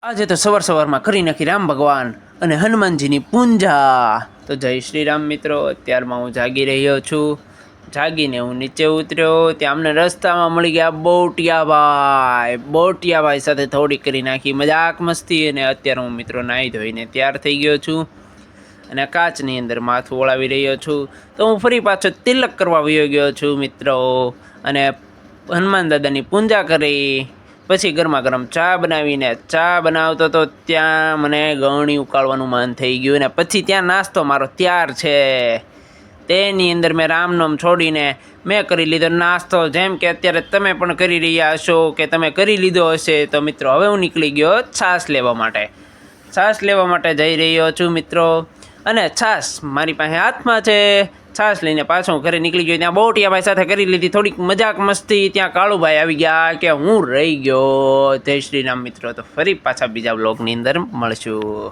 આજે તો સવારમાં કરી નાખી રામ ભગવાન અને હનુમાનજીની પૂંજા. તો જય શ્રી રામ મિત્રો. અત્યારમાં હું જાગી રહ્યો છું. જાગીને હું નીચે ઉતર્યો ત્યાં અમને રસ્તામાં મળી ગયા બોટિયાભાઈ સાથે થોડી કરી નાખી મજાક મસ્તી. અને અત્યારે હું મિત્રો નાહી ધોઈને તૈયાર થઈ ગયો છું અને કાચની અંદર માથું ઓળાવી રહ્યો છું. તો હું ફરી પાછો તિલક કરવા વયો ગયો છું મિત્રો. અને હનુમાન દાદાની પૂંજા કરી પછી ગરમા ગરમ ચા બનાવીને ચા બનાવતો તો ત્યાં મને ગળણી ઉકાળવાનું મન થઈ ગયું. અને પછી ત્યાં નાસ્તો મારો તૈયાર છે. તેની અંદર મેં રામનામ છોડીને મેં કરી લીધો નાસ્તો, જેમ કે અત્યારે તમે પણ કરી રહ્યા હશો કે તમે કરી લીધો હશે. તો મિત્રો હવે હું નીકળી ગયો છાશ લેવા માટે જઈ રહ્યો છું મિત્રો. અને છાશ મારી પાસે હાથમાં છે. છાશ લઈને પાછો હું ઘરે નીકળી ગયો. ત્યાં બોટિયાભાઈ સાથે કરી લીધી થોડીક મજાક મસ્તી. ત્યાં કાળુભાઈ આવી ગયા કે હું રહી ગયો. જય શ્રી રામ મિત્રો. તો ફરી પાછા બીજા બ્લોગની અંદર મળશું.